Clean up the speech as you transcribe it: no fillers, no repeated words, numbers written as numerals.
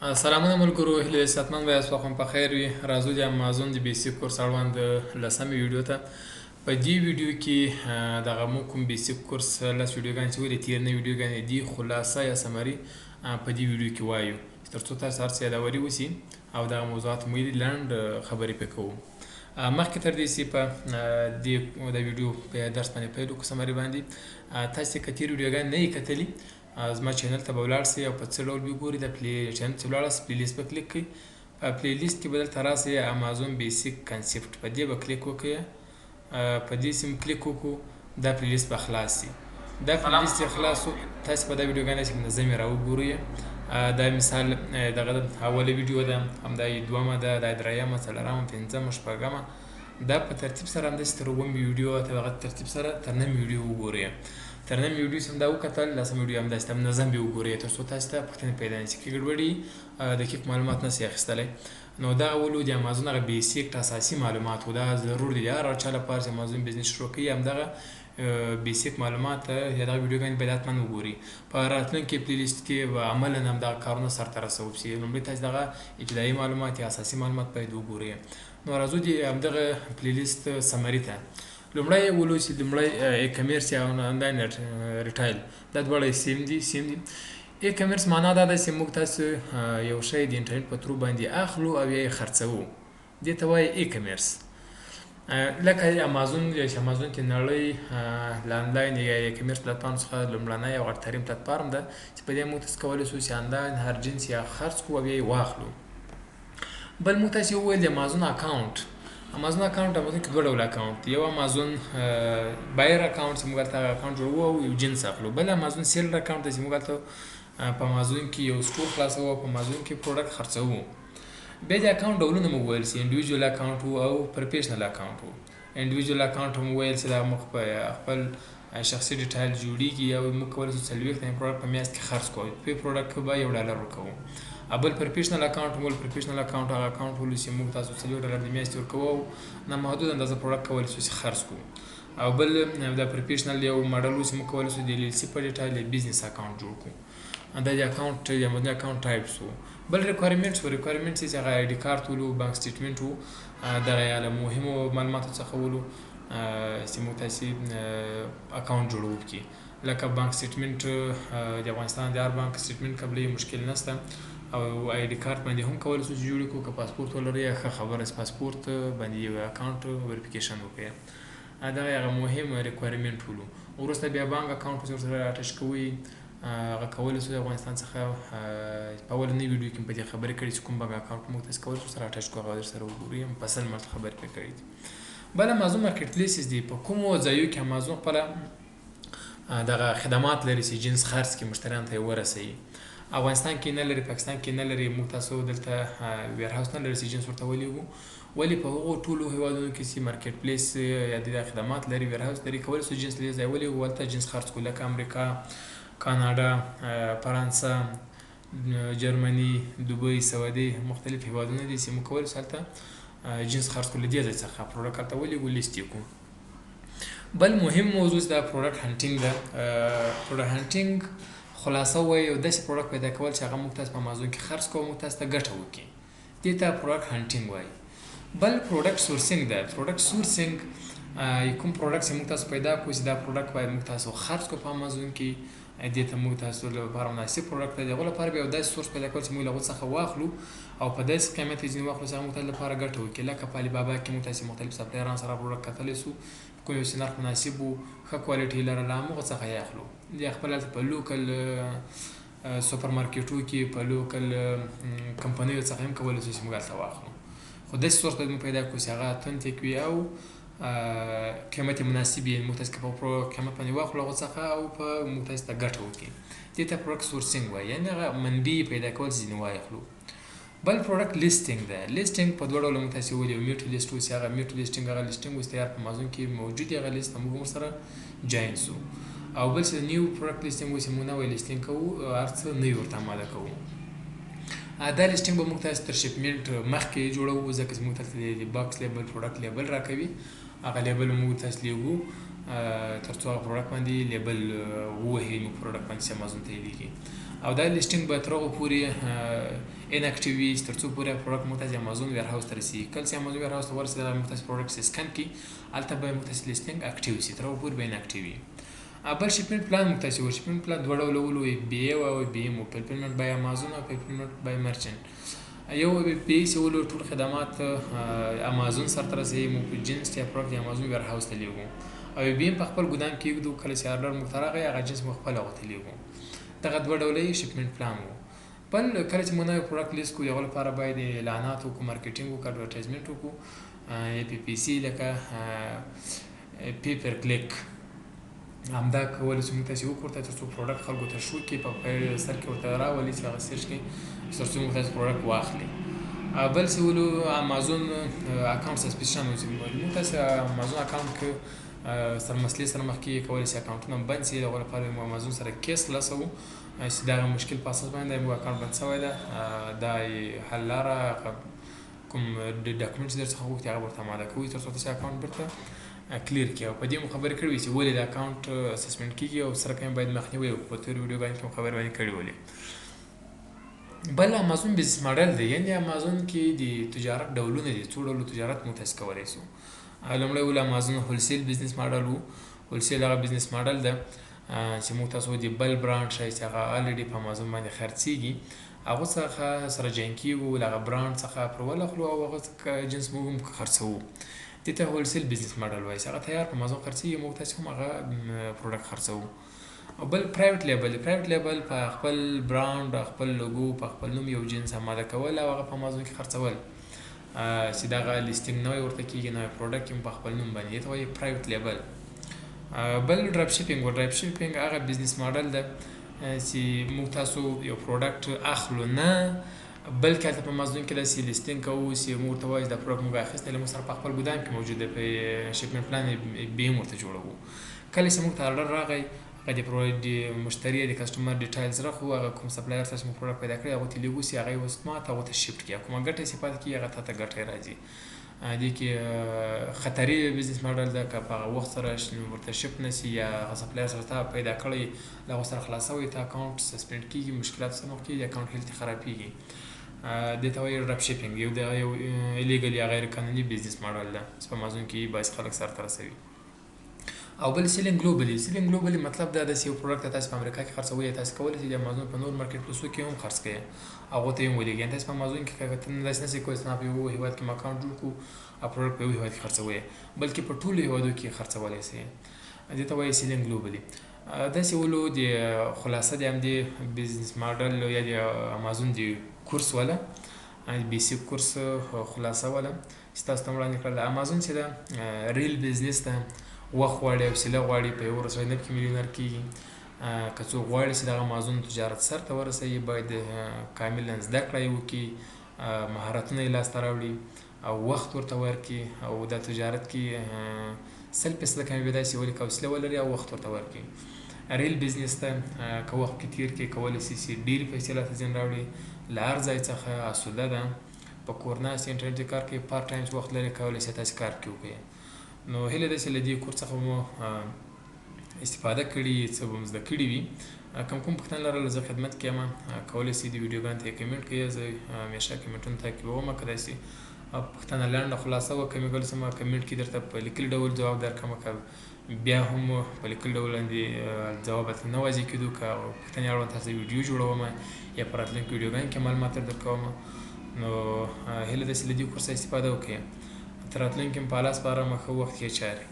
سلامونه ملګرو، هیله صحتمند وایاست، وخت په خیر وي. راځو د امازون د بیسیک کورس اړوند لسمې ویډیو ته. په دې ویډیو کې دغه مو کوم بیسیک کورس لس ویډیوګانې چې ولې تېر نه ویډیوګانې دي خلاصه یا سمري په دې ویډیو کې وایو ترڅو تاسو هر څه یادوري وسي او دغه موضوعات مو لنډ خبرې پې کوو. مخکې تر دې چې په د ویډیو په درس باندې پیل وکړو سمري باندې تاسو که تېر ویډیوګانې نه یې کتلي زما چینل ته به ولاړ شئ او په څه ډول به ګورئ د چینل ته ولاړ شئ، پلی لیست به کلیک کړئ. په پلی لیست کې به دلته راسئ امازون بیسیک کنسپټ، په دې به کلیک وکړئ. په دې سیم کلیک وکړو دا پلی لیست به خلاص شي. دا پلی لیست چې خلاص شو تاسو به دا ویډیوګانې چې منظمې راوګورئ. دا مثال دغه اوله ویډیو ده، همدا دومه ده، دا درېیمه، څلورمه، پنځمه، شپږمه. دا په ترتیب سره همداسې تر اووم ویډیو ته دغه ترتیب سره تر نهم ویډیو وګورئ. تر نهم ویډیو چې همدا وکتل لسم ویډیو همداسې منظم به وګورئ تر څو تاسو ته پوښتنې پیدا نه شي، کې ګډوډي دقیق معلومات نه شي اخیستلی. نو دا اولو د امازون هغه بیسیک اساسي معلومات و، دا ضرور دي هر چا لپاره چې امازون بزنس شروع کوي همدغه بیسیک معلومات یا دغه ویډیوګانې باید حتما وګوري. په راتلونکي پلی لیست کې به عملا همدغه کارونه سرته رسوب شي. لومړی تاسو دغه ابتدایي معلومات یا اساسي معلومات باید وګورئ. نو راځو د همدغه پلی لیست سمري ته. لومړی ولو چې لومړی ای کامرس یا آنلاین ریټایل دا دواړه سیم دي. ای کامرس معنا دا ده چې موږ تاسو یو شی د انټرنیټ په ترو باندې اخلو او یا یې خرڅوو، دې ته وایي ای کامرس. لکه امازون چې امازون کې نړۍ له آنلاین یا ای کامرس پلاتفارم څخه لومړنی او غټترین پلاتفارم ده چې په دې موږ تاسو کولی شو چې آنلاین هر جنس یا خرڅ کړو او یا یې واخلو. بل موږ تاسو وویل د امازون اکاونټ. امازون اکاونټ امازون کې دوه ډوله اکاونټ، یو امازون بایر اکاونټ چې موږ هلته اکاونټ جوړوو او یو جنس اخلو. بل امازون سیلر اکاونټ دی چې موږ هلته په امازون کې یو سټور خلاصوو او په امازون کې پروډکټ خرڅوو. بیا د اکاونټ ډولونه مو وویل چې انډیویجوال اکاونټ او پروفیشنل اکاونټ و. انډیویجوال اکاونټ مو وویل چې دا موږ په خپل شخصي ډیټایل جوړیږي او موږ کولی شو 40 پروډکټ په میاشت کې خرڅ کړو، په پروډکټ به $1 ورکوو. بل پروفیشنل اکاونټ مول پروفیشنل اکاونټ هغه اکاونټ ولې چې موږ تاسو $40 د میاشتې ورکوو او نامحدود اندازه پروډکټ کولی شو چې خرڅ کړو. او بل د پروفیشنل یو ماډل و چې موږ کولی شو د ال ال سی په ډیټایل بزنس اکاونټ جوړ کړو. دا د اکاونټ د امازون اکاونټ ټایپس و. بل ریکوایرمنټس چې هغه آی ډي کارت ولو، بانک سټیټمنټ و، دغه له مهمو معلوماتو څخه ولو چې موږ تاسې اکاونټ جوړوو کې. لکه بانک سټیټمنټ د افغانستان د هر بانک سټیټمنټ قبلې مشکل نشته او آی ډي کارت باندې هم کولی شو چې جوړ کړو. که پاسپورت ولرئ ښه خبره چې پاسپورت باندې یو اکاونټ وریفیکیشن وکړئ. دا هغه مهم ریکوایرمنټ ولو. وروسته بیا بانک اکاونټ چې ورسره اټچ کوئ هغه کولی شو د افغانستان څخه په اولنۍ ویډیو کې په دې خبرې کړې چې کوم بانک اکاونټ موږ تاسو کولی شو سره اټچ کړو، هغه درسره وګورئ، مفصل ماته خبرې پرې کړې دي. بل امازون مارکیټ پلیسز دي. په کومو ځایو کې امازون خپله دغه خدمات لري چې جنس خرڅ کړي، مشتریانو ته یې ورسوي. افغانستان کې نه لري، پاکستان کې نه لري، موږ تاسو دلته ویرهاوس نه لري چې جنس ورته ولیږو. ولې په هغو ټولو هېوادونو کې چې مارکیټ پلیس یا د خدمات لري، ویرهاوس لري، کولی شو جنس له ځای ولیږو هلته جنس خرڅ کړو. لکه امریکا، کاناډا، فرانسه، جرمني، دوبۍ، سعودي، مختلف هېوادونه دي چې موږ کولی شو هلته جنس خرڅ کړو. له دې ځای څخه پروډکټ هلته ولیږو، لیست یې کړو. بل مهم موضوع چې دا پروډکټ هنټینګ ده. پروډکټ هنټینګ خلاصه وایي یو داسې پروډکټ پیدا کول چې هغه موږ تاسو په امازون کې خرڅ کړو، موږ تاسو ته ګټه وکړي، دې ته پروډکټ هنټینګ وایي. بل پروډکټ سورسینګ ده. پروډکټ سورسینګ کوم پروډکټ چې موږ تاسو پیدا کړو چې دا پروډکټ باید موږ تاسو خرڅ کړو په امازون کې، دې ته موږ تاسو لپاره مناسب پروډکټ دی. د هغو لپاره بیا یو داسې سورس پیدا کول چې موږ له هغو څخه واخلو او په داسې قیمت یې ځینې واخلو چې هغه موږ ته لپاره ګټه وکړي. لکه په البابا کې موږ تاسې مختلف سپلایرانو سره پروډکټ کتلی سو، کوم یو چې نرخ مناسب و، ښه کوالټي یې لرله، همغه څخه یې اخلو. یا خپل هلته په لوکل سوپر مارکیټو کې په لوکل کمپنیو څخه هم کولی شو چې موږ هلته واخلو. خو داسې سورس باید موږ پیدا کړو چې هغه اتنټیک وي او قیمت یې مناسب وي، موږ تاسو که په قیمت باندې واخلو هغو څخه او په موږ تاسو ته ګټه وکړي. دې ته پروډکټ سورسینګ وایي، یعنې هغه منبع پیدا کول چې ځینې واخلو. بل پروډکټ لیسټینګ ده. لیسټینګ په دوه ډوله موږ تاسو ویلي، یو میوټ لیسټ و چې هغه میوټ لیسټینګ هغه لیسټینګ و چې تیار په امازون کې موجود هغه لیست موږ ورسره جاین سو. او بل چې نیو پروډکټ لیسټینګ و چې موږ نوی لیسټینګ کوو، هر څه نوي ورته اماده کوو. دا لیسټینګ به موږ تاسو تر شپمنټ مخکې جوړوو، ځکه چې موږ تاسو د باکس لیبل پروډکټ لیبل راکوي، هغه لیبل موږ تاسو لیږو تر څو هغه پروډکټ باندې لیبل ووهي، موږ پروډکټ باندې چې امازون ته یې لیکي. او دا لیسټینګ به تر هغو پورې اناکټیو وي تر څو پورې پروډکټ موږ ته امازون ویر هاوس ته رسیږي. کله چې امازون ویر هاوس ته ورسېږي دا موږ ته پروډکټ سکن کړي هلته به موږ ته لیسټینګ اکټیو شي تر هغو پورې به اناکټیو وي. بل شپمنټ پلان موږ ته چې شپمنټ پلان دوه ډوله ولولو بی ای او بی ام فلفلمنټ بای امازون او فلفلمنټ بای مرچنټ. یو بی ای چې ولولو ټول خدمات امازون سره رسوي موږ په جنس یا پروډکټ امازون ویر هاوس ته لیږو او بی ام په خپل ګودام کې یږدو. کله چې آرډر موږ ته راغی هغه جنس موږ خپل هغه ته لیږو. دغه دوه ډوله شپمنټ پلان وو. بل کله چې موږ نوی پروډکټ لیست کړو هغه لپاره باید اعلانات وکړو، مارکیټینګ وکړو، اډورټایزمنټ وکړو، پی پی سی لکه پی پر کلیک همدا کول چې موږ تاسې وکړو تر څو پروډکټ خلکو ته شو کړي په سر کې ورته راولي چې هغه سرچ کړي تر څو موږ تاسې پروډکټ واخلي. بل چې ولو امازون اکاونټ سسپیشن موږ تاسې امازون اکاونټ کې سره مسلې سره مخ کېږي کولی شي اکاونټونه بند شي. د هغو لپاره موږ امازون سره کیس خلاصوو چې دغه مشکل په اساس باندې موږ اکاونټ بند شوی ده دا حل لاره کوم ډاکومنټ چې در څخه غوښتي هغه ورته اماده کوئ تر څو تاسې اکاونټ بیرته کلیر کړي. او په دې مو خبرې کړې وي چې ولې د اکاونټ سسپینډ کېږي او سره کې باید مخنیوی وکړو. په تېرو ویډیوګانو کې مو خبرې باندې کړې ولې. بل امازون بزنس ماډل دی، یعنې امازون کې د تجارت ډولونه دي، څو ډولو تجارت موږ تاسې کولی شو. لومړی ول امازون هولسیل بزنس ماډل وو. هولسیل هغه بزنس ماډل ده چې موږ تاسو د بل برانډ شی چې هغه الریډي په امازون باندې خرڅېږي هغو څخه سره جوین کېږو، له هغه برانډ څخه اپروول اخلو او هغه جنس موږ هم خرڅوو. دې ته هولسیل بزنس ماډل وایي چې هغه تیار په امازون خرڅېږي موږ تاسې هم هغه پروډکټ خرڅوو. او بل پرایویټ لیبل. پرایویټ لیبل په خپل برانډ، خپل لوګو، په خپل نوم یو جنس اماده کول او هغه په امازون کې خرڅول چې دغه لیسټینګ نوی ورته کېږي، نوی پروډکټ یې په خپل نوم باندې دې ته وایي پرایویټ لیبل. بل ډراپ شیپینګ و. ډراپ شیپینګ هغه بزنس ماډل ده چې موږ تاسو یو پروډکټ اخلو نه بلکې هلته په امازون کې داسې لیسټینګ کوو چې موږ ورته وایو دا پروډکټ موږ اخیستی موږ سره په خپل ګودام کې موجود دی، په شیپمنټ پلان بی ام ورته جوړوو. کله چې موږ ته آرډر راغی هغه د مشتری د کسټمر ډیټیلز راخو، هغه کوم سپلایر ته چې موږ پروډکټ پیدا کړی هغو ته یې لیږو چې هغه یې اوس ما ته هغو ته شفټ کړي، کومه ګټه یې چې پاتې کېږي هغه تا ته ګټه یې راځي. دې کې خطري بزنس ماډل ده، که په هغه وخت سره ورته شفټ نه شي یا هغه سپلایر سره تا پیدا کړی له هغو سره خلاصوي ته اکاونټ سسپینډ کېږي، مشکلات سره مخ کېږي، اکاونټ هیلت یې خرابېږي. دې ته وایي ډراپ شیپینګ. یو ایلیګل یا غیر قانوني بزنس ماډل ده چې په امازون کې باعث خلک سرته رسوي. او بل سیلینګ ګلوبلي. سیلینګ ګلوبلي مطلب دا ده چې یو پروډکټ تاسې په امریکا کې خرڅوئ تاسې کولی شئ د امازون په نور مارکیټ پلیسو کې هم خرڅ کړئ، هغو ته یې هم ولیږئ. یعنې تاسې په امازون کې داسې نه شئ کولی چې په یو هېواد کې مو اکاونټ جوړ کړو او پروډکټ په یو هېواد کې خرڅوئ، بلکې په ټولو هېوادو کې خرڅولی شئ. دې ته وایي سیلینګ ګلوبلي. داسې ولو د خلاصه د همدې بزنس ماډل یا د امازون د کورس والا بیسیک کورس خلاصه والا چې تاسو ته وړاندې کړله. امازون چې ده ریل بزنس ده، وخت غواړي، حوصله غواړي، په یو ورځ باندې کې میلیونر کېږي. که څوک غواړي چې دغه امازون تجارت سرته ورسوي باید کاملا زده کړه یې وکړي، مهارتونه یې لاسته راوړي او وخت ورته ورکړي او دا تجارت کې 100% کامیابېدای شي ولې که حوصله ولري او وخت ورته ورکړي. ریل بزنس ته که وخت کې تېر کړي کولی شي چې ډېرې پیسې لاته ځین راوړي، له هر ځای څخه اسوده ده، په کور ناست انټرنټ کې کار کوي، پارت ټایم وخت لري کولی شي تاسې کار کې وکړئ. نو هیله ده چې له دې کورس څخه مو استفاده کړي، څه به مو زده کړي وي. کوم پوښتنه لرله زه خدمت کې یم، کولی شئ د ویډیوګانو ته یې کمنټ کړئ. زه همیشه کمنټونو ته تعقیبوم، که داسې پوښتنه لنډه خلاصه وکړم کولی شم کمنټ کې درته په لیکلي ډول ځواب درکړم، که بیا هم په لیکلي ډول باندې ځواب درته نه واضح کېدو، که پوښتنې اړوند تاسو ویډیو جوړوم یا په راتلونکو ویډیوګانو کې معلومات درکوم. نو هیله ده چې له دې کورسه استفاده وکړئ. تر راتلونکي هم په الله سپارم، ښه وخت ښې چارې.